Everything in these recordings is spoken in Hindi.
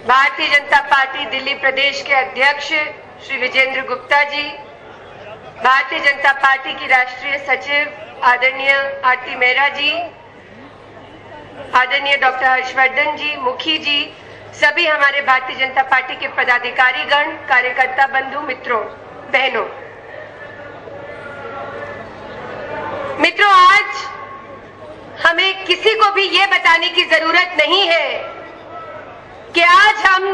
भारतीय जनता पार्टी दिल्ली प्रदेश के अध्यक्ष श्री विजेंद्र गुप्ता जी, भारतीय जनता पार्टी की राष्ट्रीय सचिव आदरणीय आरती मेहरा जी, आदरणीय डॉक्टर हर्षवर्धन जी, मुखी जी, सभी हमारे भारतीय जनता पार्टी के पदाधिकारी गण, कार्यकर्ता बंधु, मित्रों, बहनों, आज हमें किसी को भी ये बताने की जरूरत नहीं है कि आज हम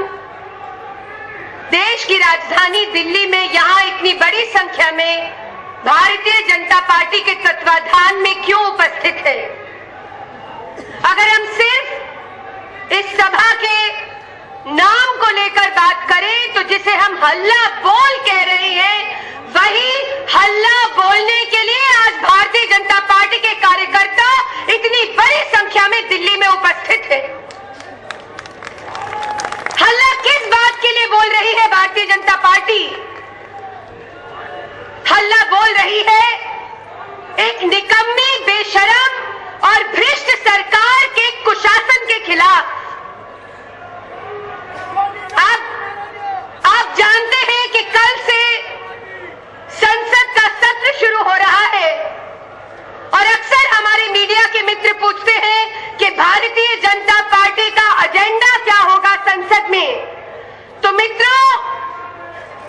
देश की राजधानी दिल्ली में यहां इतनी बड़ी संख्या में भारतीय जनता पार्टी के तत्वाधान में क्यों उपस्थित है। अगर हम सिर्फ इस सभा के नाम को लेकर बात करें तो जिसे हम हल्ला बोल कह रहे हैं, वही हल्ला बोलने के लिए आज भारतीय जनता पार्टी के कार्यकर्ता इतनी बड़ी संख्या में दिल्ली में उपस्थित है। हल्ला किस बात के लिए बोल रही है भारतीय जनता पार्टी? हल्ला बोल रही है एक निकम्मी, बेशरम और भ्रष्ट सरकार के कुशासन के खिलाफ। आप जानते हैं कि कल से संसद का सत्र शुरू हो रहा है और अक्सर हमारे मीडिया के मित्र पूछते हैं कि भारतीय जनता पार्टी का एजेंडा क्या होगा संसद में। तो मित्रों,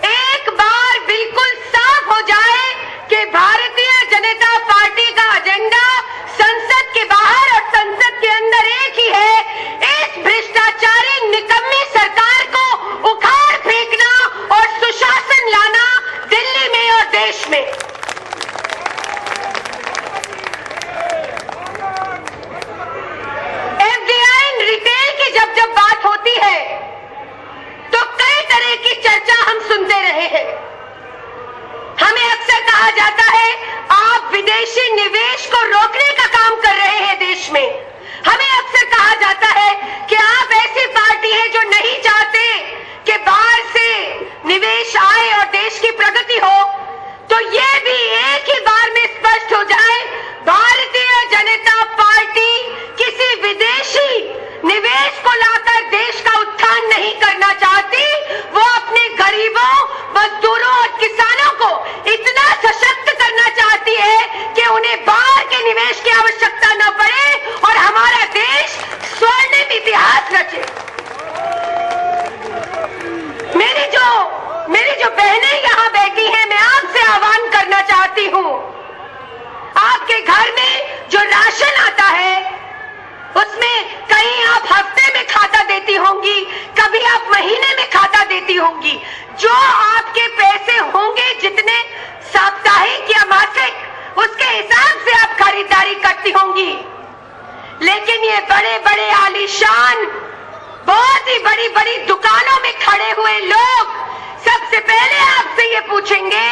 एक बार बिल्कुल साफ हो जाए कि भारतीय जनता पार्टी का एजेंडा संसद के बाहर और संसद के अंदर एक ही है, इस भ्रष्टाचारी निकम्मी सरकार को उखाड़ फेंकना और सुशासन लाना दिल्ली में और देश में। एफडीआई रिटेल की जब बात होती है तो कई तरह की चर्चा हम सुनते रहे हैं। हमें अक्सर कहा जाता है आप विदेशी निवेश को रोकने का काम कर रहे हैं देश में। हमें अक्सर कहा जाता है कि आप ऐसी पार्टी है जो नहीं चाहते कि बाहर से निवेश आए और देश की प्रगति हो। तो ये भी एक ही बार में स्पष्ट हो जाए, भारतीय जनता पार्टी किसी विदेशी निवेश को लाकर देश का उत्थान नहीं करना चाहती। वो अपने गरीबों, मजदूरों और किसानों को इतना सशक्त करना चाहती है कि उन्हें बाहर के निवेश की आवश्यकता न पड़े और हमारा देश स्वर्णिम इतिहास रचे। मेरी जो बहनें यहाँ बैठी हैं, मैं आपसे आह्वान करना चाहती हूँ, आपके घर में जो राशन आता है उसमें कहीं आप हफ्ते में खाता देती होंगी, कभी आप महीने में खाता देती होंगी। जो आपके पैसे होंगे जितने साप्ताहिक या मासिक, उसके हिसाब से आप खरीदारी करती होंगी। लेकिन ये बड़े बड़े आलीशान, बहुत ही बड़ी बड़ी दुकानों में खड़े हुए लोग सबसे पहले आपसे ये पूछेंगे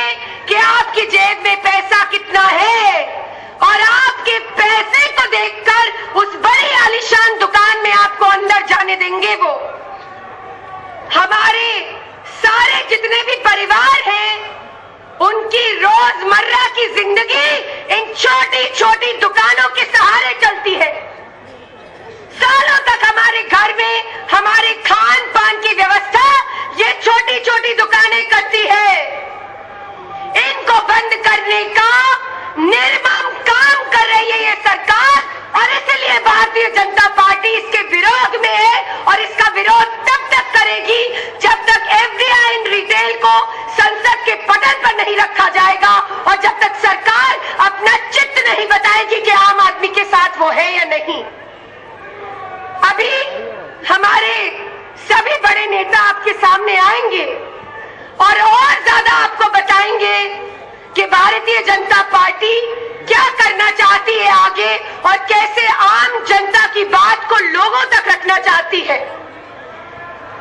कि आपकी जेब में पैसा कितना है, और आपके पैसे को देखकर उस बड़ी आलीशान दुकान में आपको अंदर जाने देंगे। वो हमारे सारे जितने भी परिवार हैं, उनकी रोजमर्रा की जिंदगी इन छोटी छोटी दुकानों के सहारे चलती है। सालों तक हमारे घर में हमारे खान पान की व्यवस्था ये छोटी छोटी दुकानें करती है। इनको बंद करने का निर्मम काम कर रही है ये सरकार, और इसलिए भारतीय जनता पार्टी इसके विरोध में है और इसका विरोध तब तक करेगी जब तक एफडीआई रिटेल को संसद के पटल पर नहीं रखा जाएगा और जब तक सरकार अपना चित्त नहीं बताएगी कि आम आदमी के साथ वो है या नहीं। अभी हमारे सभी बड़े नेता आपके सामने आएंगे और ज्यादा आपको बताएंगे कि भारतीय जनता पार्टी क्या करना चाहती है आगे और कैसे आम जनता की बात को लोगों तक रखना चाहती है।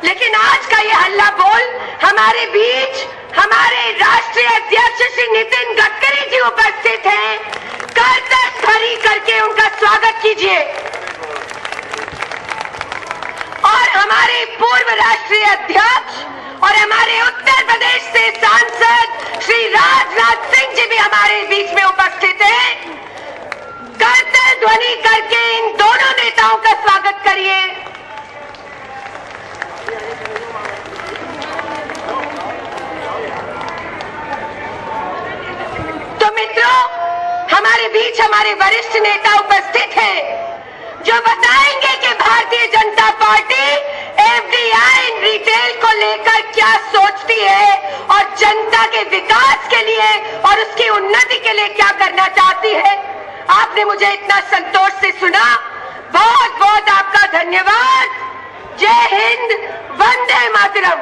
लेकिन आज का ये हल्ला बोल हमारे बीच हमारे राष्ट्रीय अध्यक्ष श्री नितिन गडकरी जी उपस्थित हैं। करतल ध्वनि करके उनका स्वागत कीजिए। और हमारे पूर्व राष्ट्रीय अध्यक्ष और हमारे उत्तर प्रदेश से सांसद श्री राजनाथ सिंह जी भी हमारे बीच में उपस्थित हैं। करतल ध्वनि करके इन दोनों नेताओं का स्वागत करिए। हमारे बीच हमारे वरिष्ठ नेता उपस्थित हैं जो बताएंगे कि Bharatiya Janata party FDI retail को लेकर क्या सोचती है और जनता के विकास के लिए और उसकी उन्नति के लिए क्या करना चाहती है। आपने मुझे इतना संतोष से सुना, बहुत बहुत आपका धन्यवाद। जय हिंद, वंदे मातरम।